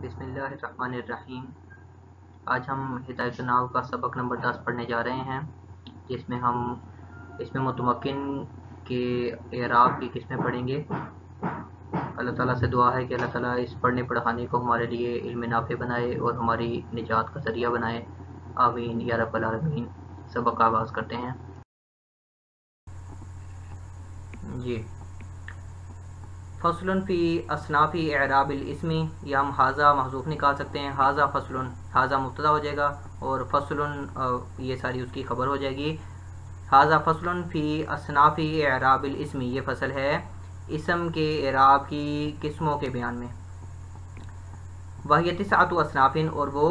बिस्मिल्लाहिर्रहमानिर्रहीम। आज हम हिदायतुन नाहव का सबक नंबर 10 पढ़ने जा रहे हैं, जिसमें हम इसमें मुतमक्किन के एराब की किस्में पढ़ेंगे। अल्लाह ताला से दुआ है कि अल्लाह ताला इस पढ़ने पढ़ाने को हमारे लिए इल्म नाफ़े बनाए और हमारी निजात का ज़रिया बनाए। आमीन या रब्बल आलमीन। सबक का आगाज़ करते हैं जी। फसलुन फ़ी असनाफ़ी एराबिल इस्मी, या हम हाजा महजूफ निकाल सकते हैं। हाजा फसलुन, हाजा मुब्तदा हो जाएगा और फसलुन ये सारी उसकी खबर हो जाएगी। हाजा फसलुन फ़ी असनाफ़ी एराबिल इस्मी, ये फसल है इसम के एराब की किस्मों के बयान में। वह तिसअतु असनाफ़िन, और वो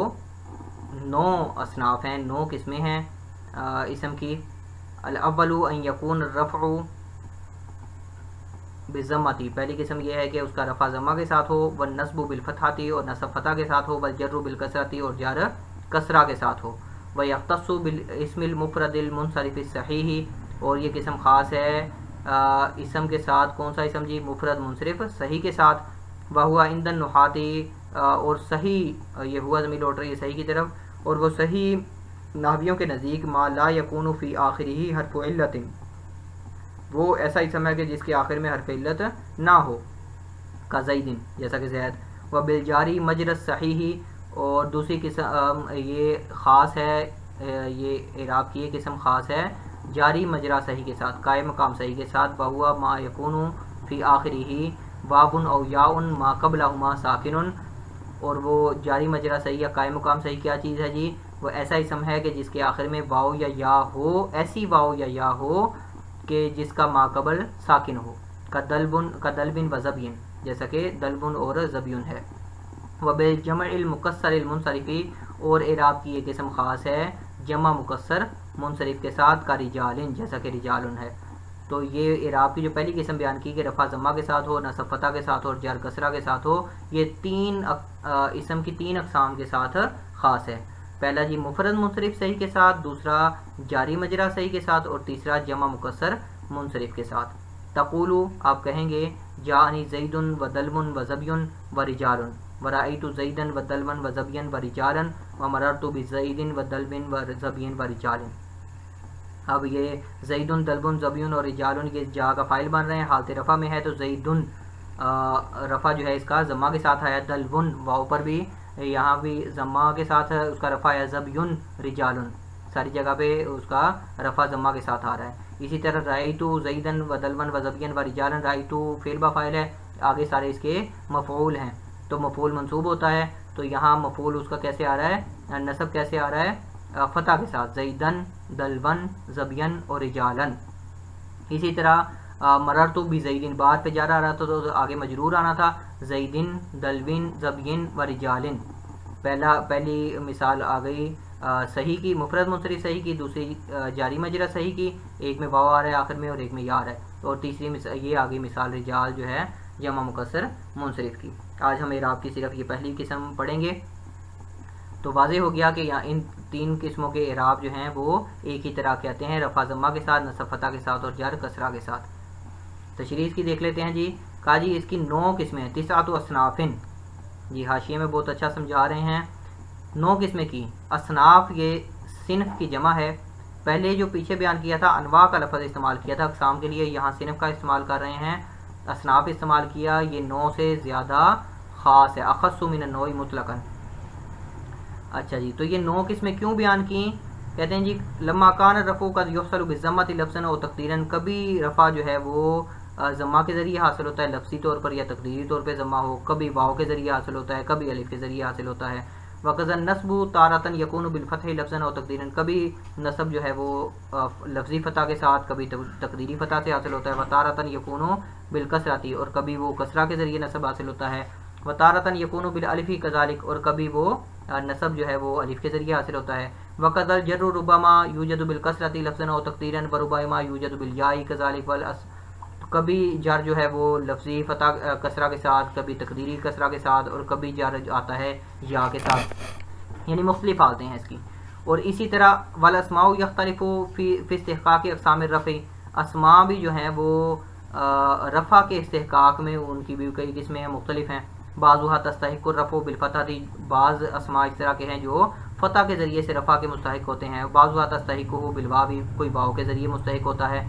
9 असनाफ़ हैं, 9 किस्में हैं इसम की। अल अव्वलु अन यकून रफ़उ बिज़म्मती, पहली किस्म यह है कि उसका रफ़ा ज़म्मा के साथ हो। व नस्बु बिलफ़तहाती, और नस्ब फ़तह के साथ हो। वल जर्रु बिलकसरती, और जर कसरा के साथ हो। व यख्तस्सु बिल इस्मिल मुफ़रदिल मुनसरिफ़ि सहीही, और ये किस्म ख़ास है इसम के साथ। कौन सा इसम जी? मुफ़रद मुनसरिफ़ सही के साथ। वह हुआ इंदन नुहाती, और सही, ये हुआ ज़मीर लौट रही है सही की तरफ, और वो सही नाहवियों के नज़दीक मा ला यकूनु फ़ी आखिरिही हर्फ़ु इल्लतिन, वो ऐसा इसम है कि जिसके आखिर में हर्फ़ इल्लत ना हो। का ज़ैदिन, जैसा कि ज़ैद। व बिलजारी मजरस सहीही, और दूसरी किस्म ये ख़ास है, ये इराब की किस्म ख़ास है जारी मजरा सही के साथ, कायम मकाम सही के साथ। वहुआ मा यकूनु फ़ी आखिरिही वाबुन औ याउन मा क़ब्लहुमा साकिनुन, और वो जारी मजरा सही या कायम मकाम सही क्या चीज़ है जी? वो ऐसा इसम है कि जिसके आखिर में वाव या या हो, ऐसी वाव या या हो कि जिसका माकबल साकिन हो। का दलबिन व ज़बियन, जैसा कि दलबुन और ज़बियन है। व बिलजमइल मुकस्सरिल मुनसरिफ़ी, और इराब की ये किस्म ख़ास है जमा मुकस्सर मुनसरिफ़ के साथ। का रिजालिन, जैसा कि रिजालुन है। तो ये इराब की जो पहली किस्म बयान की कि रफ़ा ज़म्मा के साथ हो, नस्ब फ़तह के साथ हो और जर कसरा के साथ हो, ये 3 इसम की 3 अक़साम के साथ ख़ास है। पहला जी मुफ़रद मुनसरिफ़ सही के साथ, दूसरा जारी मजरा सही के साथ, और तीसरा जमा मुकस्सर मुनसरिफ़ के साथ। तक़ूलु, आप कहेंगे जानी ज़ैदुन व दलबुन व ज़बियुन व रिजालुन, व रअयतु ज़ैदन व दलबन व ज़बियन व रिजालन, व मररतु बिज़ैदिन व दलबिन व ज़बियन व रिजालिन। अब ये ज़ैदुन, दलबुन, ज़बियुन और रिजालुन ये जा का फ़ाइल बन रहे हैं, हालत रफ़ा में है। तो ज़ैदुन रफ़ा जो है इसका ज़म्मा के साथ आया। दलबुन वाव पर भी, यहाँ भी ज़म्मा के साथ है, उसका रफ़ा है। ज़बियुन, रिजालुन, सारी जगह पे उसका रफ़ा ज़म्मा के साथ आ रहा है। इसी तरह राइटू ज़ैदन व दलबन व ज़बियन व रिजालन, राइटू फ़ेल बा फ़ाइल है, आगे सारे इसके मफ़ऊल हैं, तो मफ़ऊल मंसूब होता है। तो यहाँ मफ़ऊल उसका कैसे आ रहा है, नसब कैसे आ रहा है? फ़तह के साथ। ज़ैदन, दलबन, ज़बियन और रिजालन। इसी तरह मररतु भी ज़ैदिन, बार पे जा रहा था तो आगे मजरूर आना था। ज़ैदिन, दलबिन, ज़बियन व रिजालिन। पहली मिसाल आ गई सही की, मुफ़रद मुनसरिफ़ सही की, दूसरी जारी मजरा सही की, एक में वाव आ रहा है आखिर में और एक में या आ रहा है, और तीसरी ये आ गई मिसाल रिजाल जो है जमा मुकस्सर मुनसरिफ़ की। आज हम इराब की सिर्फ ये पहली किस्म पढ़ेंगे। तो वाज़ेह हो गया कि यहाँ इन 3 किस्मों के इराब जो हैं वो एक ही तरह के आते हैं, रफ़ा ज़म्मा के साथ, नस्ब फ़तह के साथ और जर कसरा के साथ। तशरीह की देख लेते हैं जी। कहा जी इसकी 9 किस्में हैं। तिसअतु असनाफ़िन, जी हाशिए में बहुत अच्छा समझा रहे हैं। 9 किस्में की। असनाफ़ ये सिनफ की जमा है। पहले जो पीछे बयान किया था अनवा का लफ्ज़ इस्तेमाल किया था अक़साम के लिए, यहाँ सिनफ का इस्तेमाल कर रहे हैं, असनाफ़ इस्तेमाल किया। ये 9 से ज़्यादा ख़ास है, अख़स्सु मिन अन्नौइ मुतलक़न। अच्छा जी, तो ये 9 किस्में क्यों बयान की? कहते हैं जी लम्मा कान रफ़ू का युहसलु बिज़म्मति लफ्ज़न और तक़दीरन, कभी रफ़ा जो है वो ज़म्मा के ज़रिए हासिल होता है लफ्ज़ी तौर पर या तक़दीरी तौर पर ज़म्मा हो, कभी वाव के ज़रिए हासिल होता है, कभी अलिफ के ज़रिए हासिल होता है। वक़ज़न नस्बु तारतन यकूनु बिलफ़तहि लफ्ज़न और तक़दीरन, कभी नस्ब जो है वो लफ्ज़ी फ़तह के साथ, कभी तक़दीरी फ़तह से हासिल होता है। व तारतन यकूनु बिलकसरती, और कभी वो कसरा के ज़रिए नस्ब हासिल होता है। व तारतन यकूनु बिल अलिफ़ी कज़ालिक, और कभी वो नस्ब जो है वो अलिफ के ज़रिए हासिल होता है। वक़दल जर्रु रुबमा यूजदु बिलकसरती लफ्ज़न और तक़दीरन व रुबमा यूजदु बिलयाई कज़ालिक वल अस, कभी जर जो है वो लफ्ज़ी फ़तह कसरा के साथ, कभी तक़दीरी कसरा के साथ, और कभी जर आता है या के साथ, यानी मुख्तलिफ हालतें हैं इसकी। और इसी तरह वल अस्माउ यख्तलिफु फ़ी इस्तिहक़ाक़ अक़साम रफ़ी, अस्मा भी जो हैं वो रफ़ा के इस्तिहक़ाक़ में उनकी भी कई किस्में मुख्तलिफ हैं। बाज़ुहा तस्तहिक़्क़ुर रफ़अ बिलफ़तहति, बाज़ अस्मा इस तरह के हैं जो फ़तह के ज़रिए से रफ़ा के मुस्तहिक़ होते हैं। बाज़ुहा तस्तहिक़्क़ुहु बिलवावी, कोई वाव के ज़रिए मुस्तहिक़ होता है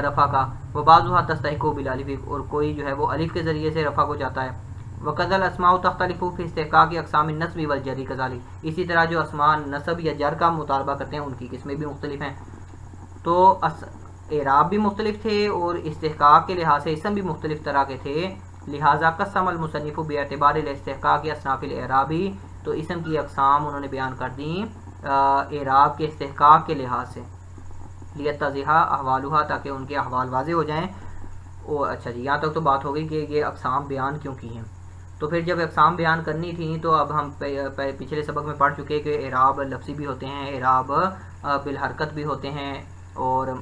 रफ़ा का। व बाज़ुहा तस्तहिक़्क़ु बिलअलिफ़, और कोई जो है वो अलिफ़ के ज़रिए से रफ़ा को जाता है। वक़ज़ल अस्माउ तख्तलिफ़ु फ़ी इस्तिहक़ाक़ि अक़सामिन नस्बि वल जर्रि कज़ालिक, इसी तरह जो अस्मा नस्ब या जर का मुतालबा करते हैं उनकी किस्में भी मुख्तलिफ हैं। तो एराब भी मुख्तलिफ थे और इस्तिहक़ाक़ के लिहाज से इसम भी मुख्तलिफ तरह के थे। लिहाजा क़स्समल मुसन्निफ़ु बिएतिबारिल इस्तिहक़ाक़ि अस्नाफ़िल एराबी, तो इसम की अक़साम उन्होंने बयान कर दी एराब के इस्तिहक़ाक़ के लिहाज से। लियत्तज़िहा अहवालुहा, ताकि उनके अहवाल वाज़े हो जाएँ। और अच्छा जी, यहाँ तक तो बात हो गई कि ये अक़साम बयान क्यों की हैं। तो फिर जब अक़साम बयान करनी थी तो अब हम पिछले सबक में पढ़ चुके कि एराब लफ्ज़ी भी होते हैं, एराब बिलहरकत भी होते हैं। और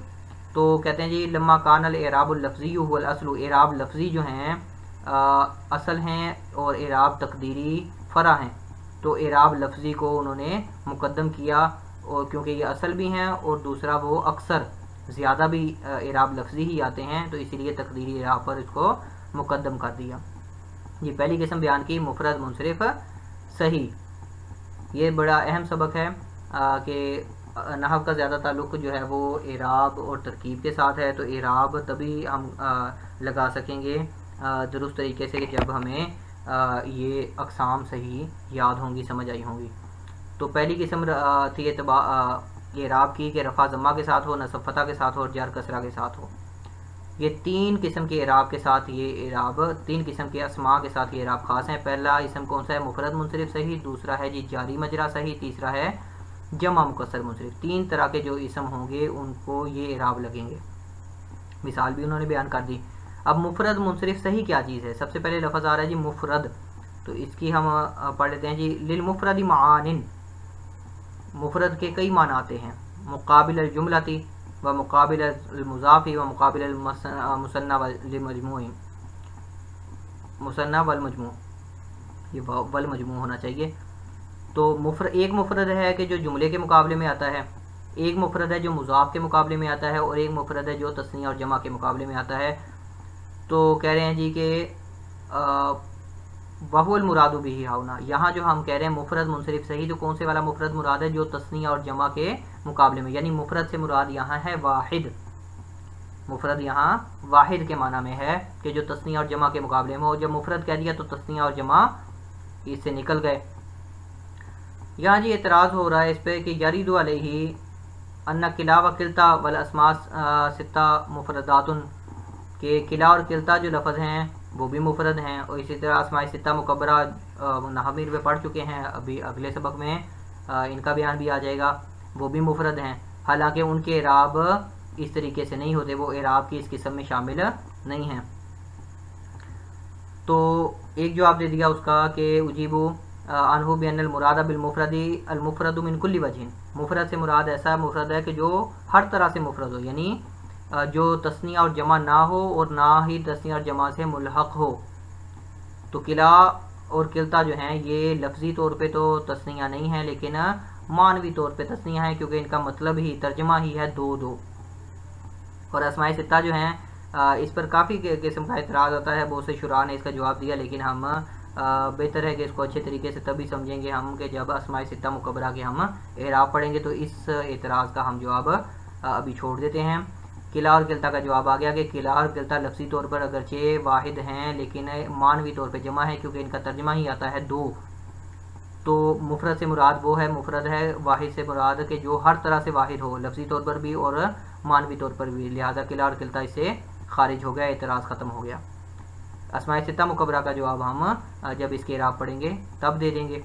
तो कहते हैं जी लम्मा कानल एराबुल लफ्ज़ी हुवल अस्लु, एराब लफ्ज़ी जो हैं असल हैं और एराब तकदीरी फ़रा हैं। तो एराब लफ्ज़ी को उन्होंने मुक़द्दम किया, और क्योंकि ये असल भी हैं और दूसरा वो अक्सर ज़्यादा भी एराब लफ्ज़ी ही आते हैं, तो इसीलिए तकदीरी एराब पर इसको मुक़द्दम कर दिया। ये पहली किस्म बयान की मुफ़रद मुनसरिफ़ सही। ये बड़ा अहम सबक है कि नहव का ज़्यादा ताल्लुक़ जो है वो एराब और तरकीब के साथ है। तो एराब तभी हम लगा सकेंगे दुरुस्त तरीके से कि जब हमें ये अक़साम सही याद होंगी, समझ आई होंगी। तो पहली किस्म थी एराब की कि रफ़ा ज़म्मा के साथ हो, नस्ब फ़तह के साथ हो और जर कसरा के साथ हो। ये तीन किस्म के एराब के साथ ये एराब, तीन किस्म के अस्मा के साथ ये एराब ख़ास हैं। पहला इसम कौन सा है? मुफ़रद मुनसरिफ़ सही। दूसरा है जी जारी मजरा सही। तीसरा है जमा मुकस्सर मुनसरिफ़। तीन तरह के जो इसम होंगे उनको ये एराब लगेंगे। मिसाल भी उन्होंने बयान कर दी। अब मुफ़रद मुनसरिफ़ सही क्या चीज़ है? सबसे पहले लफ्ज़ आ रहा है जी मुफ़रद, तो इसकी हम पढ़ लेते हैं जी। लिल मुफ़रदी मानिन, मुफ़रद के कई माना आते हैं। मुक़ाबिल अल जुमलती व मुक़ाबिल अल मुज़ाफ़ी व मुक़ाबिल अल मुसन्ना वल मजमू, मुसन्ना वल मजमू, ये वल मजमू होना चाहिए। तो एक मुफ़रद है कि जो जुमले के मुकाबले में आता है, एक मुफ़रद है जो मुज़ाफ़ के मुकाबले में आता है, और एक मुफ़रद है जो तस्निया और जमा के मुकाबले में आता है। तो कह रहे हैं जी कि वहुल मुरादु बिही हाउना, यहाँ जो हम कह रहे हैं मुफ़रद मुनसरिफ़ सही, तो कौन से वाला मुफ़रद मुराद है? जो तस्निया और जमा के मुकाबले में, यानी मुफ़रद से मुराद यहाँ है वाहिद। मुफ़रद यहाँ वाहिद के माना में है कि जो तस्निया और जमा के मुकाबले में हो। जब मुफ़रद कह दिया तो तस्निया और जमा इससे निकल गए। यहाँ जी एतराज़ हो रहा है इस पर कि यरीदु अलैहि अन्ना किला व किल्ता वल अस्मा सित्ता मुफ़रदातुन, के किला और किल्ता जो लफ्ज़ हैं वो भी मुफ़रद हैं। और इसी तरह अस्मा सित्ता मुकब्बरा नहमीर में पढ़ चुके हैं, अभी अगले सबक में इनका बयान भी आ जाएगा, वो भी मुफ़रद हैं। हालांकि उनके एराब इस तरीके से नहीं होते, वो एराब की इस किस्म में शामिल नहीं हैं। तो एक जवाब दे दिया उसका कि उजीबु अनहु बिअन्नल मुरादा बिल मुफ़रदी अल मुफ़रदु मिन कुल्ली वजहिन, मुफ़रद से मुराद ऐसा मुफ़रद है कि जो हर तरह से मुफ़रद हो, यानी जो तस्निया और जमा ना हो और ना ही तस्निया और जमा से मुल्हक़ हो। तो किला और किल्ता जो हैं ये लफ्ज़ी तौर पे तो तस्निया नहीं है, लेकिन मानवी तौर पे तस्निया है, क्योंकि इनका मतलब ही तर्जमा ही है दो दो। और अस्माए सित्ता जो हैं इस पर काफ़ी किस्म का एतराज़ आता है, बहुत से शुरा ने इसका जवाब दिया, लेकिन हम बेहतर है कि इसको अच्छे तरीके से तभी समझेंगे हम कि जब अस्माए सित्ता मुकब्बरा के हम एराब पढ़ेंगे। तो इस एतराज़ का हम जवाब अभी छोड़ देते हैं। किला और किल्ता का जवाब आ गया कि किला और किल्ता लफ्ज़ी तौर पर अगरचे वाहिद हैं, लेकिन मानवी तौर पर जमा है, क्योंकि इनका तर्जमा ही आता है दो। तो मुफ़रद से मुराद वो है, मुफ़रद है वाहिद से मुराद कि जो हर तरह से वाहिद हो, लफ्ज़ी तौर पर भी और मानवी तौर पर भी। लिहाजा किला और किल्ता इससे खारिज हो गया, एतराज़ ख़त्म हो गया। अस्माए सित्ता मुकब्बरा का जवाब हम जब इसके एराब पढ़ेंगे तब दे देंगे।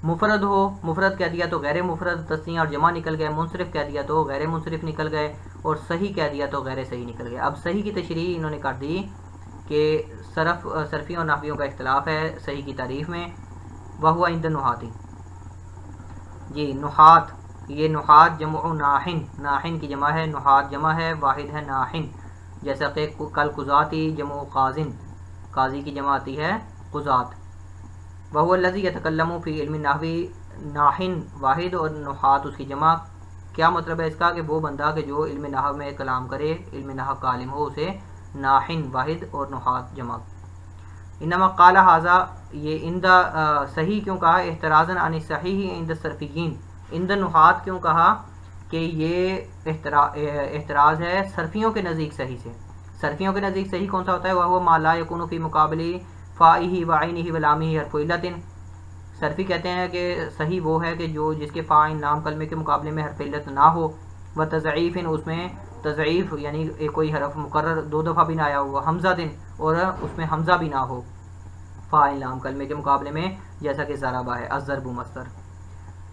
मुफ़रद हो, मुफ़रद कह दिया तो गैर मुफ़रद तस्निया और जमा निकल गए, मुनसरिफ़ कह दिया तो गैर मुनसरिफ़ निकल गए, और सही कह दिया तो गैर सही निकल गए। अब सही की तशरीह इन्होंने कर दी कि सरफ़ियों और नाहवियों का इख्तलाफ है सही की तारीफ़ में। वह हुआ इंद नुहाती जी, नुहात, ये नुहात जमउ नाहिन, नाहिन की जमा है, नुहात जमा है, वाहिद है नाहिन। जैसा कि कल कुज़ाती जमउ काज़िन, काजी की जमा आती है कुज़ात। वह लज़ी यतकल्लमु फ़ी इल्मी नाहवी, नाहिन वाहिद और नुहात उसकी जमा। क्या मतलब है इसका? कि वो बंदा कि जो इल्म नाहव में कलाम करे, इल्म नाहव का आलिम हो, उसे नाहिन वाहिद और नुहात जमा। इन्नमा काला हाजा, ये इंदा सही क्यों कहा, एहतराज़न अन सही इंद सरफियीन, इंद नुहात क्यों कहा कि ये एहतराज़ है सरफियों के नज़दीक सही से। सरफियों के नज़दीक सही कौन सा होता है, वह माला यकूनु फी मुकाबली फ़ाइही व ऐनिही व लामिही हर्फ़ु इल्लतिन। सरफी कहते हैं कि सही वो है कि जो जिसके फ़ाइन लाम कलमे के मुकाबले में हर्फ़ इल्लत ना हो, व तज़ईफ़िन, उसमें तज़ईफ़ यानी कोई हरफ मुकर्रर 2 दफ़ा भी ना आया हुआ, हमज़ा दिन, और उसमें हमज़ा भी ना हो फ़ाइन लाम कलमे के मुकाबले में, जैसा कि ज़राबा है अज़्ज़रबु मस्तर।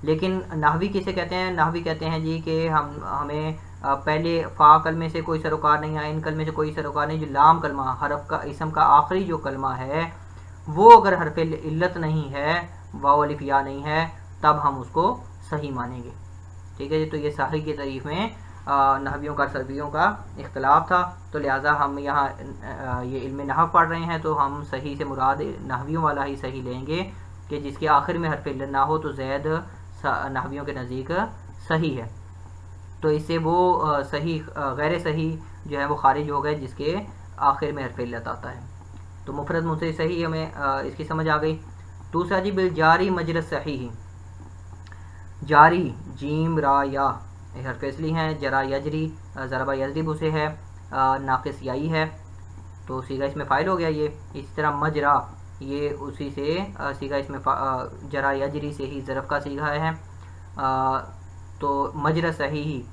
लेकिन नाहवी किसे कहते हैं, नाहवी कहते हैं जी कि हमें पहले फ़ा कलमे से कोई सरोकार नहीं है, इन कलमे से कोई सरोकार नहीं, जो लाम कलमा हरफ का इसम का आखिरी जो कलमा है वो अगर हरफ इल्लत नहीं है, वाव अलिफ या नहीं है, तब हम उसको सही मानेंगे। ठीक है जी। तो ये सही की तारीफ में नहवियों का सरफियों का इख्तलाफ था, तो लिहाजा हम यहाँ ये इल्म नहव पढ़ रहे हैं तो हम सही से मुराद नहवियों वाला ही सही लेंगे कि जिसके आखिर में हरफ इल्लत ना हो, तो ज़ैद नहवियों के नज़दीक सही है। तो इससे वो सही गैर सही जो है वो खारिज हो गए जिसके आखिर में हरफ इल्लत आता है। तो मुफरद मुझसे सही हमें इसकी समझ आ गई। दूसरा जी बिल जारी मजरस सही, जारी जीम रा या हरफ असली हैं, जरा यजरी ज़रबा यजरिब से है, नाक़िस याई है, तो सीगा इसमें फ़ाइल हो गया ये। इसी तरह मजरा, ये उसी से सीगा इसमें जरा यजरी से ही ज़रफ़ का सीगा है। तो मजरा सही ही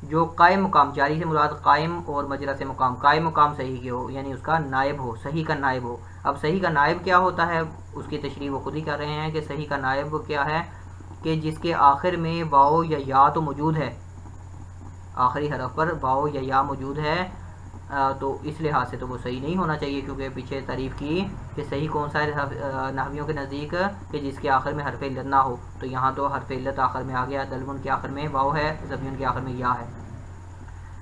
जो कायम मुकाम, जारी से मुराद कायम और मजरा से मुकाम, कायम मुकाम सही की हो यानी उसका नायब हो, सही का नायब हो। अब सही का नायब क्या होता है उसकी तशरीह वो खुद ही कर रहे हैं कि सही का नायब क्या है कि जिसके आखिर में वाओ या तो मौजूद है, आखिरी हरफ पर वाओ या मौजूद है, तो इस लिहाज से तो वो सही नहीं होना चाहिए, क्योंकि पीछे तारीफ़ की कि सही कौन सा है नहवियों के नज़दीक कि जिसके आखिर में हरफ इल्लत ना हो। तो यहाँ तो हरफ इल्लत आखिर में आ गया, दलमुन के आखिर में वाओ है, ज़बियुन के आखिर में या है।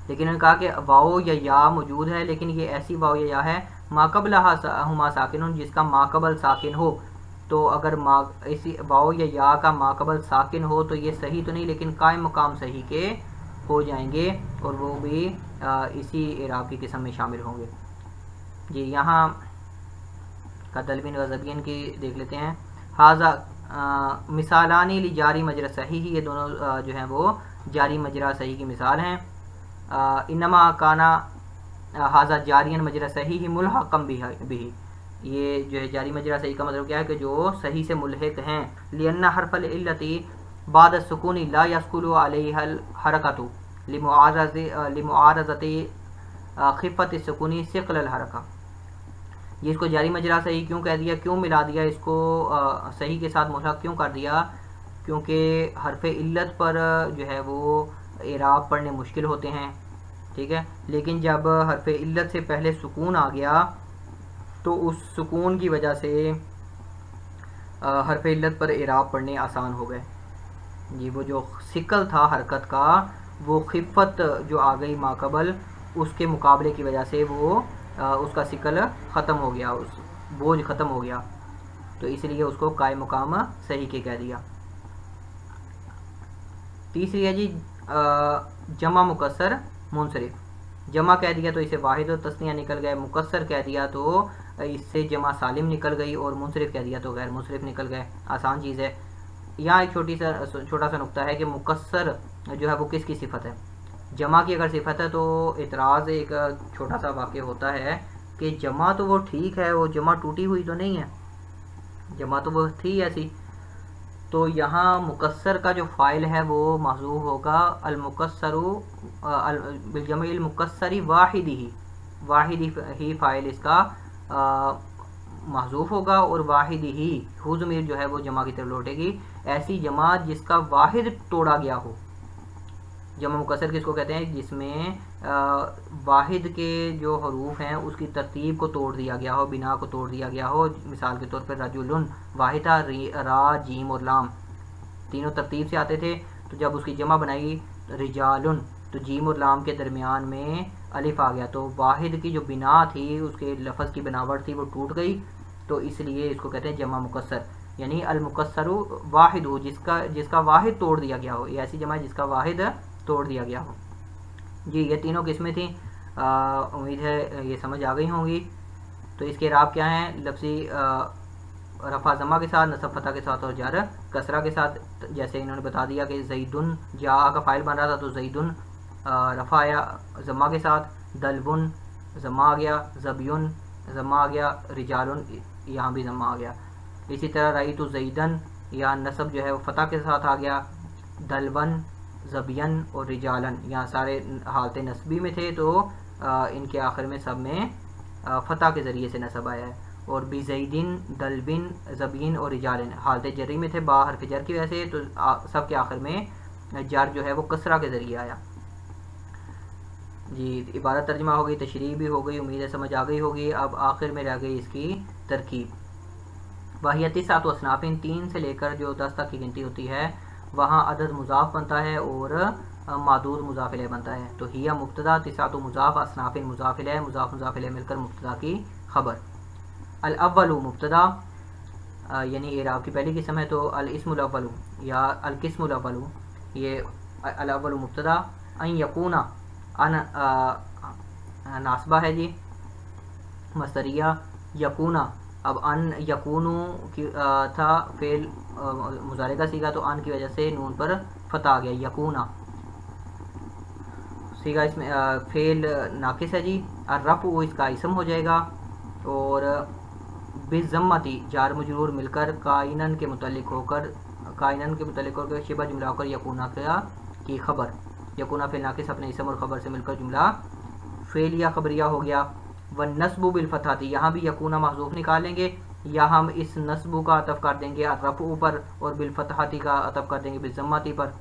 लेकिन उन्होंने कहा कि वाओ या मौजूद है, लेकिन ये ऐसी वाओ या है माकबलहा हुमा साकिन, जिसका माकबल साकिन हो। तो अगर इसी वाओ या का माकबल साकिन हो तो ये सही तो नहीं, लेकिन कायम मकाम सही के हो जाएंगे और वो भी इसी इराब की किस्म में शामिल होंगे जी। यहाँ का दलबिन व ज़बियन की देख लेते हैं। हाजा मिसालानी ली जारी मजरा सही ही, ये दोनों जो हैं वो जारी मजरा सही की मिसाल हैं। इन्नमा काना हाजा जारियन मजरा सही ही मुल्हक़म बिही, ये जो है जारी मजरा सही का मतलब क्या है कि जो सही से मुल्हिक हैं। लिअन्ना हरफल इल्लती बाद सुकूनी ला यस्कुलु अलैहल हरकतु लिमुआरज़ति खिफ़त सुकूनी सिक़ल हरका। ये इसको जारी मजरा सही क्यों कह दिया, क्यों मिला दिया इसको सही के साथ मुल्हक़ क्यों कर दिया, क्योंकि हरफ इल्लत पर जो है वो इराब पढ़ने मुश्किल होते हैं। ठीक है, लेकिन जब हरफ इल्लत से पहले सुकून आ गया तो उस सुकून की वजह से हरफ इल्लत पर इराब पढ़ने आसान हो गए जी। वो जो सिकल था हरकत का, वो खिफ़त जो आ गई माकबल, उसके मुकाबले की वजह से वो उसका सिकल ख़त्म हो गया, उस बोझ ख़त्म हो गया, तो इसलिए उसको कायम मुकाम सही के कह दिया। तीसरी है जी जमा मुकस्सर मुनसरिफ। जमा कह दिया तो इसे वाहिद और तस्निया निकल गए, मुकस्सर कह दिया तो इससे जमा सालिम निकल गई, और मुनसरिफ कह दिया तो गैर मुनसरिफ निकल गए। आसान चीज़ है। यहाँ एक छोटा सा नुक्ता है कि मुकस्सर जो है वो किसकी सिफत है। जमा की अगर सिफत है तो इतराज़ एक छोटा सा वाक़या होता है कि जमा तो वो ठीक है, वो जमा टूटी हुई तो नहीं है, जमा तो वो थी ऐसी। तो यहाँ मुकस्सर का जो फ़ाइल है वो महज़ूफ़ होगा अल-मुकस्सरु बिल-जमील मुकस्सरी वाहिदी ही फ़ाइल इसका महज़ूफ़ होगा, और वाहिदी ही हु ज़मीर जो है वो जमा की तरफ लौटेगी। ऐसी जमा जिसका वाहिद तोड़ा गया हो। जमा मुकस्सर किसको कहते हैं, जिसमें वाहिद के जो हरूफ हैं उसकी तरतीब को तोड़ दिया गया हो, बिना को तोड़ दिया गया हो। मिसाल के तौर पर रजुलुन वाहिदा, रा जीम और लाम तीनों तरतीब से आते थे, तो जब उसकी जमा बनाई रिजालुन तो जीम और लाम के दरमियान में अलिफ आ गया, तो वाहिद की जो बिना थी, उसके लफ्ज़ की बनावट थी, वो टूट गई, तो इसलिए इसको कहते हैं जमा मुकस्सर। यानी अल मुकस्सरु वाहिद हो, जिसका वाहिद तोड़ दिया गया हो। ये ऐसी जमा है जिसका वाहिद तोड़ दिया गया हो जी। ये तीनों किस्में थी। उम्मीद है ये समझ आ गई होंगी। तो इसके इराब क्या है, लफ्ज़ी रफ़ा ज़मा के साथ, नसब फतह के साथ और जर कसरा के साथ। जैसे इन्होंने बता दिया कि ज़ैदुन जा का फ़ाइल बन रहा था तो ज़ैदुन रफ़ा आया ज़मा के साथ, दलबुन ज़मा आ गया, ज़बियुन ज़मा आ गया, रिजालुन यहाँ भी ज़मा आ गया। इसी तरह रईतु ज़ैदन या नसब जो है वो फ़तह के साथ आ गया, दलवन ज़बियन और रिजालन यहाँ सारे हालत नस्बी में थे तो इनके आखिर में सब में फ़तह के ज़रिए से नसब आया है। और बिज़ैदिन दलबिन ज़बियन और रिजालन हालत जरी में थे बा हर्फ जर की वजह से, तो सब के आखिर में जर जो है वो कसरा के ज़रिए आया। जी इबारत तर्जमा हो गई, तशरीह भी हो गई, उम्मीद है समझ आ गई होगी। अब आखिर में रह गई इसकी तरकीब। वाहियती सात असनाफिन 3 से लेकर जो 10 तक की गिनती होती है वहाँ अदद मुजाफ बनता है और मादूद मुजाफिल बनता है। तो हिया मुब्तदा तिसातु मुजाफ असनाफिन मुजाफिल है, मुजाफ मुजाफिल मिलकर मुब्तदा की खबर। अल अव्वलु मुब्तदा यानी एराब की पहली किस्म है तो अल इस्मुल अव्वलु या अल किस्मुल अव्वलु, ये अल अव्वलु मुब्तदा। अन यकूना अन नासबा है जी मस्तरिया, यकूना अब अन यकूनु की था फेल मुजारे का सीगा तो अन की वजह से नून पर फता आ गया, यकूना सीगा इसमें फेल नाकिस है जी। और रफ़ इसका इसम हो जाएगा और बिज़म्मती जार मजरूर मिलकर काइनन के मुतल्लिक होकर शिबा जुमला होकर यकूना की खबर। यकूना फेल नाकिस अपने इसम और ख़बर से मिलकर जुमला फेलिया खबरिया हो गया। व नस्बु बिल फतहाती यहाँ भी यकूना महजूफ निकालेंगे या हम इस नस्बु का अतफ़ कर देंगे रफ़ू पर और बिल फतहाती का अतफ़ कर देंगे बिज़म्मती पर।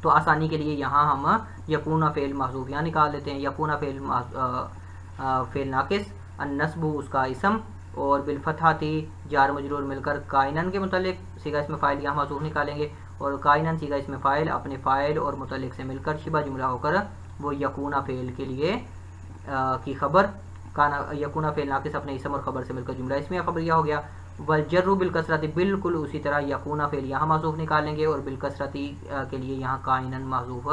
तो आसानी के लिए यहाँ हम यकूना फेल महजूफ यहाँ निकाल देते हैं। यकूना फेल नाकिस, नस्बु उसका इसम और बिल फतहाती जार मजरूर मिलकर काइनन के मुतल्लिक सीगा इसमें फ़ाइल यहाँ महजूफ निकालेंगे और काइनन सीगा इसमें फ़ाइल अपने फ़ाइल और मुतल्लिक से मिलकर शिबा जुमला होकर वो यकूना फेल के लिए की खबर। काना यकूना फेल नाकिस अपने इसम और ख़बर से मिलकर जुमला इसमें खबरिया हो गया। वल जर्रु बिल कसरती बिल्कुल उसी तरह यकूना फेल यहाँ महजूफ निकालेंगे और बिल कसरती के लिए यहाँ काइनन महजूफ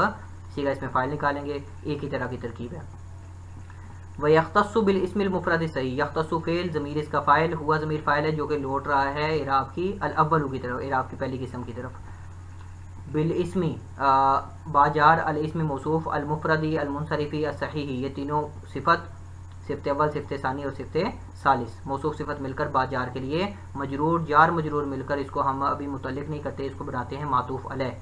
सीगा इसमें फ़ाइल निकालेंगे। एक ही तरह की तरकीब है। व यख्तस्सु बिल इस्मिल मुफरद सही, यख्तस्सु फेल ज़मीर इसका फ़ाइल हुआ ज़मीर फ़ाइल है जो कि लौट रहा है इराब की अल अव्वलु की तरफ, इराब की पहली किस्म की तरफ। बिल इस्मी बाजार अल इस्मी मौसूफ अल मुफरदी अल मुनसरिफी अल सहीही, ये तीनों सिफत सिफ्त अव्वल सिफ्त सानी और सिफ्त सालिस मौसूफ सिफत मिलकर बाजार के लिए मजरूर जार मजरूर मिलकर इसको हम अभी मुतल्लिक नहीं करते, इसको बनाते हैं मातूफ अलैह।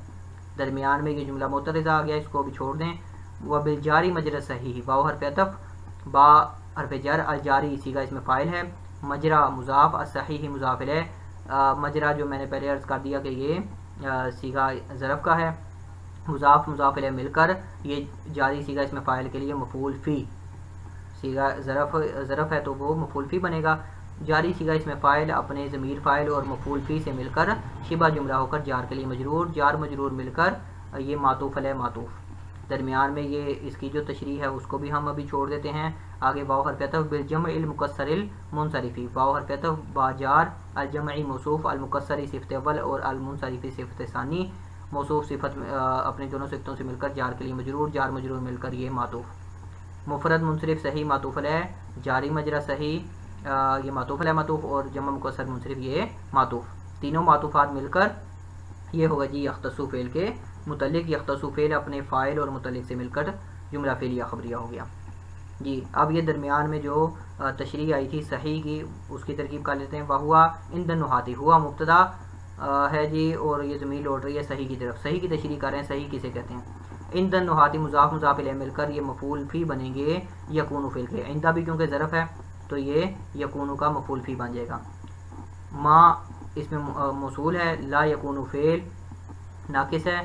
दरमियान में ये जुमला मुतरज़ा आ गया, इसको अभी छोड़ दें। व बिल जारी मजरा सही, वाव हरफ अतफ बा हरफ जर अल जारी सीगा इसमें फ़ाइल है, मजरा मुजाफ अल सही मुजाफ अलैह। मजरा जो मैंने पहले अर्ज़ कर दिया कि ये सीगा ज़रफ़ का है, मुजाफ मुजाफ अलैह मिलकर ये जारी सीगा इसमें फ़ाइल के लिए मफूल फ़ी, सीगा ज़रफ़ है तो वो मफूल फ़ी बनेगा। जारी सीगा इसमें फ़ाइल अपने ज़मीर फ़ाइल और मफूल फ़ी से मिलकर शिबा जुमला होकर जार के लिए मजरूर, जार मजरूर मिलकर ये मातूफ़ अलैह मातूफ़। दरमियान में ये इसकी जो तशरीह है उसको भी हम अभी छोड़ देते हैं। आगे वाव हरफ अतफ़ बिल जमइल मुकस्सरिल मुनसरिफ़ी, वाव हरफ अतफ़ बाजार अल जमई मौसूफ़ अल मुकस्सरी सिफ़त अव्वल और अल मुनसरिफ़ी सिफ़त सानी मौसूफ़ सिफ़त अपने दोनों सिफ़तों से मिलकर जार के लिए मजरूर, जार मजरूर मिलकर ये मातूफ़। मुफरद मुनसरिफ सही मातूफ़ अलैह, जारी मजरा सही ये मातूफ़ अलैह मातूफ़ और जमा मुकस्सर मुनसरिफ ये मातूफ़। तीनों मातूफ़ात मिलकर ये होगा जी यख्तस्सु फ़ेल के मुतल्लिक। यख्तस्सु फ़ेल अपने फ़ाइल और मुतल्लिक से मिलकर जुमला फ़ेलिया खबरिया हो गया जी। अब ये दरमियान में जो तशरीह आई थी सही की उसकी तरकीब कर लेते हैं। वह हुआ इंदन नुहाती, हुआ मुब्तदा है जी और ये ज़मीर लौट रही है सही की तरफ। सही की तशरीह कर रहे हैं, सही किसे कहते हैं। इंदन नुहाती मुजाफ मुजाफ इलैह मिलकर ये मफूल फ़ी बनेंगे यकूनु फ़ेल के। इंदा भी क्योंकि ज़रफ़ है तो ये यकूनु का मफूल फ़ी बन जाएगा। माँ इसमें मौसूल है, ला यकूनु फ़ेल नाकिस है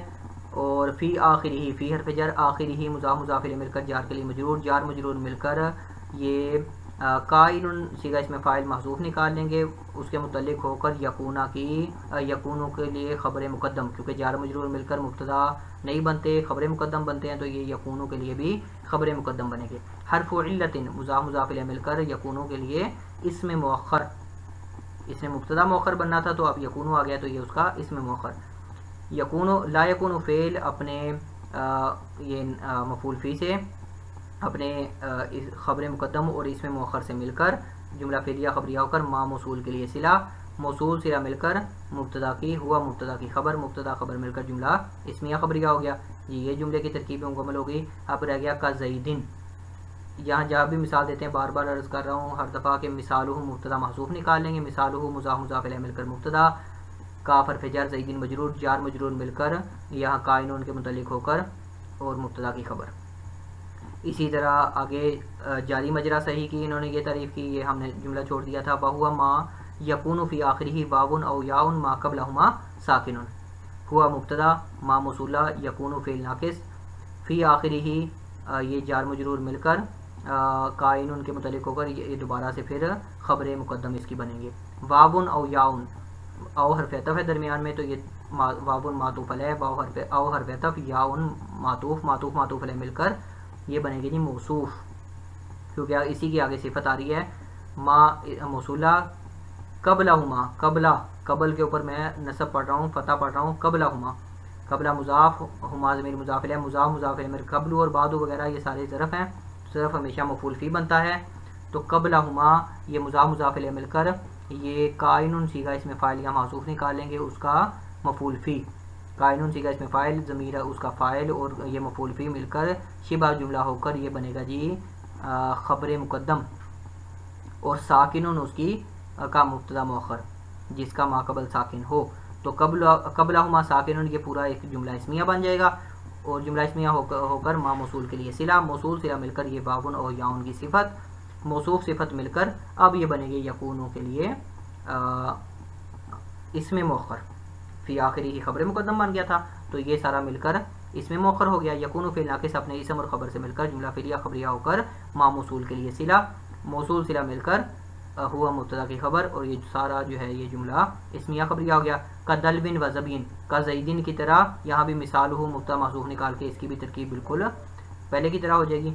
और फ़ी आखिरी ही, फ़ी हरफ जर आखिरी ही मुजाफ मुजाफ इलैह मिलकर जार के लिए मजरूर, जार मजरूर मिलकर ये काइनुन सीगा इसमें फ़ाइल महजूफ निकाल लेंगे उसके मुतल्लिक होकर यकूना की यकूनों के लिए ख़बर मुक़द्दम, क्योंकि जार मजरूर मिलकर मुब्तदा नहीं बनते ख़बर मुक़द्दम बनते हैं तो ये यकूनों के लिए भी ख़बर मुक़द्दम बनेंगे। हर्फ़ु इल्लतिन मुज़ाफ़ मुज़ाफ़ इलैह मिलकर यकूनों के लिए इसमें मुअख्खर, इसमें मुब्तदा मुअख्खर बनना था तो अब यकूनों आ गया तो ये उसका इसमें मुअख्खर। यकूनो ला यकूनु फ़ेल अपने ये मफूल फ़ी से अपने ख़बर मुक़द्दम और इसमें मुअख्खर से मिलकर जुमला फेलिया खबरिया होकर मा मौसूल के लिए सिला, मौसूल सिला मिलकर मुब्तदा की, हुआ मुब्तदा की खबर, मुब्तदा खबर मिलकर जुमला इस्मिया खबरिया हो गया। जी ये जुमले की तरकीब मुकम्मल हो गई। अब रह गया का ज़ैदिन। यहाँ जहाँ भी मिसाल देते हैं बार बार अर्ज़ कर रहा हूँ हर दफ़ा के मिसालुहु मुब्तदा महसूफ निकाल लेंगे। मिसालुहु मुज़ाफ मुज़ाफ इलैहि मिलकर मुब्तदा, काफ हर्फ जर, ज़ैदिन मजरूर, जार मजरूर मिलकर यहाँ काइनून के मुतल्लिक होकर और मुब्तदा की खबर। इसी तरह आगे जारी मजरा सही की इन्होंने ये तारीफ़ की, ये हमने जुमला छोड़ दिया था। बहुआ मा यकूनु फ़ी आखिरिही वावुन औ याउन मा क़ब्लहुमा साकिनुन, हुआ मुब्तदा, मा मौसूला, यकूनु फ़िल नाकिस, फ़ी आखिरिही ये जार मजरूर मिलकर काइनुन के मुतल्लिक होकर ये दोबारा से फिर ख़बर मुक़द्दम इसकी बनेंगे। वावुन औ याउन, औ हर्फ अतफ़ है दरमियान में तो ये वावुन मातूफ़ अलैह, वाव हर्फ औ हर्फ अतफ़, याउन मातूफ़, मातूफ़ मातूफ़ अलैह मिलकर ये बनेगी जी मौसूफ, क्योंकि इसी की आगे सिफत आ रही है। मा मौसूला, कबलाहुमा, कबला, कबल के ऊपर मैं नसब पढ़ रहा हूँ, फ़तह पढ़ रहा हूँ, कबलाहुमा, कबला मुज़ाफ, हुमा ज़मीर मुज़ाफ इलैह, मुज़ाफ मुज़ाफ इलैह मेरे कबलू और बादू वगैरह ये सारे ज़रफ़ हैं, ज़रफ़ हमेशा मफ़ूल फ़ी बनता है। तो कबलाहुमा ये मुज़ाफ मुज़ाफ इलैह मिलकर ये काइनुन सीगा इसमें फ़ाइल या मासूफ निकालेंगे उसका मफ़ूल फ़ी, काइनुन सीगा इसमें फ़ाइल, ज़मीर उसका फ़ाइल और ये मफ़ूल फ़ी मिलकर शिबा जुमला होकर ये बनेगा जी ख़बर मुक़द्दम, और साकिनुन उसकी का मुब्तदा मुअख्खर जिसका माक़बल साकिन हो। तो कबलाहुमा साकिनुन ये पूरा एक जुमला इस्मिया बन जाएगा, और जुमला इस्मिया होकर मा मौसूल के लिए सिला, मौसूल सिला मिलकर ये वावुन और याउन की सिफत, मौसूफ सिफत मिलकर अब ये बनेगी यकूनों के लिए इसमें मुअख्खर, फ़ी आखिरी ही ख़बर मुक़द्दम बन गया था तो ये सारा मिलकर इसमें मुअख्खर हो गया। यकूनु फ़िल नाकिस अपने इसम और ख़बर से मिलकर जुमला फ़िलिया ख़बरिया होकर मा मौसूल के लिए सिला, मौसूल सिला मिलकर हुआ मुब्तदा की खबर, और ये सारा जो है ये जुमला इस्मिया खबरिया हो गया। का दलबिन व ज़बीन, का ज़ैदिन की तरह, यहाँ भी मिसाल हो मुब्तदा महसूफ निकाल के इसकी भी तरकीब बिल्कुल पहले की तरह हो जाएगी।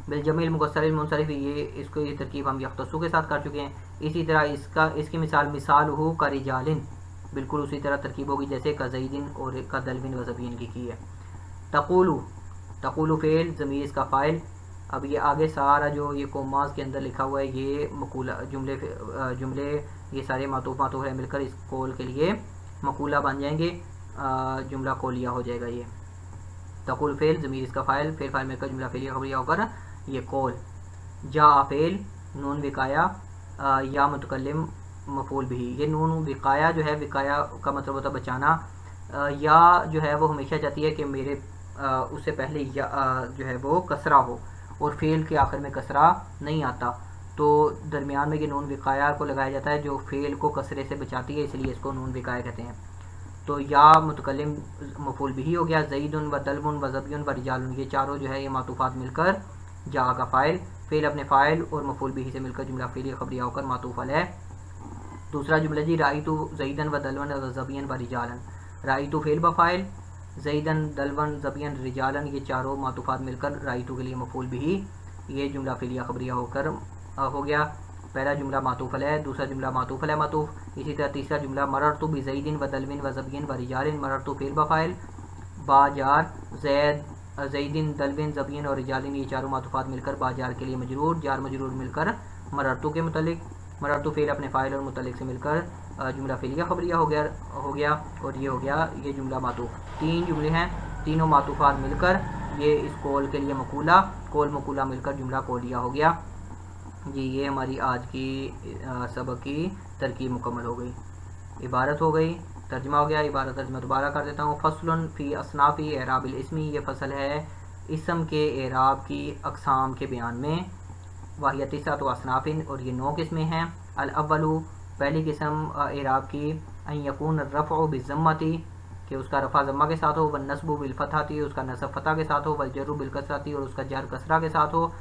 बिलजमील मुकस्सरिल मुनसरिफ, ये इसको ये तरकीब हम यख्तसु के साथ कर चुके हैं। इसी तरह इसकी मिसाल हो का रिजालिन, बिल्कुल उसी तरह तरकीब होगी जैसे का ज़ैदिन और का दलबिन व ज़बीन की है। तक़ूलु फ़ेल, ज़मीर इसका फ़ाइल। अब ये आगे सारा जो ये कोमास के अंदर लिखा हुआ है ये मकूला जुमले ये सारे मातूफ़ है मिलकर इस कौल के लिए मकूला बन जाएंगे, जुमला कौलिया हो जाएगा। ये तक़ूल फ़ेल, ज़मीर इसका फ़ाइल, फ़ेल फ़ाइल मिलकर जुमला फ़ेलिया खबरिया होकर ये कौल। जा फ़ेल, नून विकाया, या मुतकल्लिम मफ़ूल भी, ये नून विकाया जो है, विकाया का मतलब होता है बचाना, या जो है वो हमेशा चाहती है कि मेरे उससे पहले या जो है वो कसरा हो, और फ़ेल के आखिर में कसरा नहीं आता, तो दरमियान में ये नून विकाया को लगाया जाता है जो फ़ेल को कसरे से बचाती है, इसलिए इसको नून विकाया कहते हैं। तो या मुतकल्लिम मफ़ूल बिही हो गया। ज़ैदुन व दलबुन व ज़बियुन व रिजालुन, ये चारों जो है ये मातूफ़ात मिलकर जा का फ़ाइल, फ़ेल अपने फ़ाइल और मफ़ूल बिही से मिलकर जुमला फ़ेलिया खबरिया होकर मातूफ़ अलैह। दूसरा जुमला जी राइतु ज़ैदन व दलवन व ज़बियन व रिजालन, राइतु फ़ेल ब फ़ाइल, ज़ैदन दलवन ज़बियन रिजालन ये चारों मातूफ़ात मिलकर राइतु के लिए मफ़ूल बिही, ये जुमला फ़ेलिया खबरिया होकर हो गया। पहला जुमला मातूफ़ अलैह, दूसरा जुमला मातूफ़ अलैह मातूफ़। इसी तरह तीसरा जुमला मररतु बि ज़ैदिन व दलविन व ज़बियन व रिजालिन, मररतु फ़ेल ब फ़ाइल, बाजार ज़ैदिन दलविन ज़बियन और रिजालिन ये चारों मातूफ़ात मिलकर बाजार के लिए मजरूर, जार मजरूर मिलकर मररतु के मुतल्लिक, मररतु फ़ेल अपने फ़ाइल और मुतल्लिक से मिलकर जुमला फ़ेलिया खबरिया हो गया और ये हो गया ये जुमला मातूफ़। तीन जुमले हैं, तीनों मातूफ़ात मिलकर ये इस कौल के लिए मकूला, कौल मकूला मिलकर जुमला कौलिया हो गया जी। ये हमारी आज की सबक की तरकीब मुकम्मल हो गई, इबारत हो गई, तर्जमा हो गया। इबारत तर्जमा दोबारा कर देता हूँ। फ़स्लुन फ़ी असनाफ़ी एराबिल इस्मी, ये फ़सल है इसम के एराब की अक़साम के बयान में। वाहिया तिस्सअतु असनाफ़िन, और ये 9 किस्में हैं। अल अव्वलु, पहली किस्म एराब की, अन यकून रफ़उ बिज़्ज़म्मति, कि उसका रफ़ा ज़म्मा के साथ हो, व नस्बु बिलफ़तहति, उसका नस्ब फ़तह के साथ हो, वल जर्रु बिलकसरति, और उसका जर कसरा के साथ हो।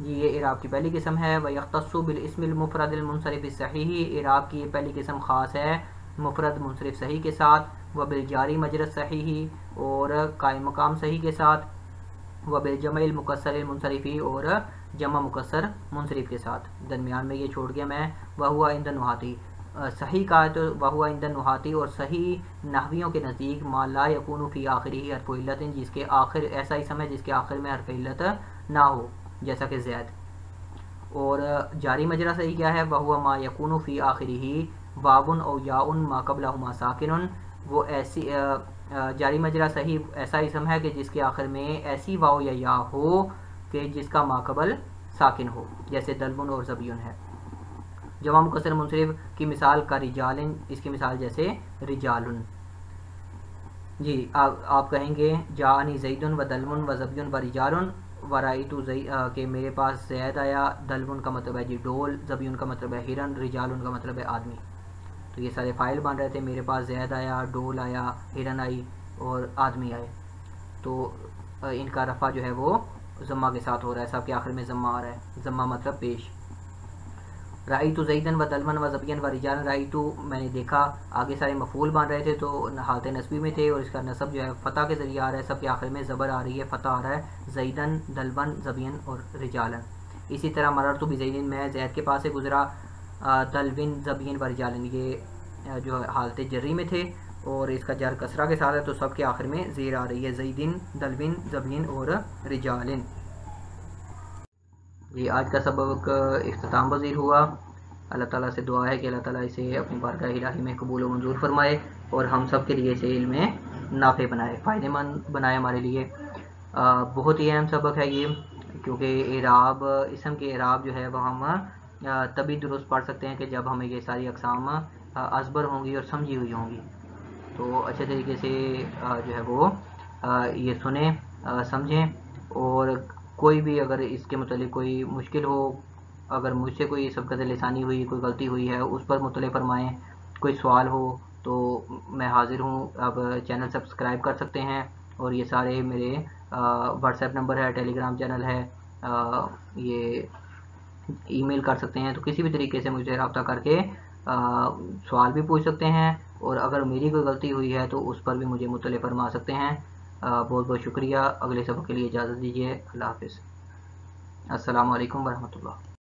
ये एराब की पहली किस्म है। व यख्तस्सु बिल इस्मिल मुफ़रदिल मुनसरिफ़ि सहीही, एराब की ये पहली किस्म ख़ास है मुफ़रद मुनसरिफ़ सही के साथ। व बिल जारी मजरद सहीही, और कायम मकाम सही के साथ। व बिल जमइल मुकस्सरिल मुनसरिफ़ी, और जमा मुकस्सर मुनसरिफ़ के साथ। दरमियान में ये छोड़ गया मैं। वह हुआ इंद नुहाती, सही का है तो वह हुआ इंद नुहाती, और सही नहवियों के नज़दीक मा ला यकूनु फ़ी आखिरी हर्फ़ इल्लत, जिसके आखिर ऐसा ही समय जिसके आखिर में हर्फ़ इल्लत ना हो, जैसा कि ज़ैद। और जारी मजरा सही क्या है, वहुवा मा यकूनु फ़ी आखिरिही वाबुन और याउन मा क़ब्लहुमा साकिनुन, वो ऐसी जारी मजरा सही ऐसा इसम है कि जिसके आखिर में ऐसी वाव या हो कि जिसका माकबल साकिन हो, जैसे दलबुन और ज़बियुन है। जमा मुकस्सर मुनसरिफ की मिसाल का रिजालिन, इसकी मिसाल जैसे रिजालुन। जी आप कहेंगे जानी ज़ैदुन व दलमुन व ज़बियुन व रिजालुन व राइतु कि मेरे पास ज़ैद आया, दलमुन का मतलब है जी डोल, ज़बियुन का मतलब है हिरन, रिजालुन का मतलब है आदमी। तो ये सारे फ़ाइल बन रहे थे, मेरे पास ज़ैद आया, डोल आया, हिरन आई और आदमी आए। तो इनका रफ़ा जो है वो ज़म्मा के साथ हो रहा है, सब के आखिर में ज़म्मा आ रहा है। ज़म्मा मतलब पेश। राइतु ज़ैदन व दलमन व ज़बियन व रिजालन, राइतु मैंने देखा, आगे सारे मफूल बन रहे थे तो हालत नस्बी में थे और इसका नसब जो है फ़तह के ज़रिए आ रहा है, सब के आखिर में ज़बर आ रही है, फ़तह आ रहा है। ज़ैदन, दलबन, ज़बियन और रिजालन। इसी तरह मररतु बिज़ैदिन, मैं ज़ैद के पास से गुज़रा, दलबिन, ज़बियन व रिजालन, ये जो हालत जर्री में थे और इसका जर कसरा के साथ है, तो सब के आखिर में ज़ेर आ रही है, ज़ैदिन, दलबिन, ज़बियन और रिजालिन। ये आज का सबक इख्तिताम पज़ीर हुआ। अल्लाह ताला से दुआ है कि अल्लाह ताला इसे अपनी बारगाह इलाही में कबूल व मंजूर फरमाए और हम सब के लिए इसे इल्म में नाफ़े बनाए, फ़ायदेमंद बनाए हमारे लिए। बहुत ही अहम सबक है ये, क्योंकि इराब, इसम के इराब जो है वह हम तभी दुरुस्त पढ़ सकते हैं कि जब हमें ये सारी अक़साम अज़बर होंगी और समझी हुई होंगी। तो अच्छे तरीके से जो है वो ये सुने, समझें, और कोई भी अगर इसके मतलब कोई मुश्किल हो, अगर मुझसे कोई सबक़त लिसानी हुई, कोई गलती हुई है, उस पर मुतले फरमाएँ। कोई सवाल हो तो मैं हाज़िर हूँ। अब चैनल सब्सक्राइब कर सकते हैं और ये सारे मेरे व्हाट्सएप नंबर है, टेलीग्राम चैनल है, ये ईमेल कर सकते हैं। तो किसी भी तरीके से मुझे रब्ता करके सवाल भी पूछ सकते हैं और अगर मेरी कोई गलती हुई है तो उस पर भी मुझे मुतले फरमा सकते हैं। बहुत बहुत शुक्रिया। अगले सबक के लिए इजाज़त दीजिए। अल्लाह हाफ़िज़। अस्सलामु अलैकुम वरहमतुल्लाह।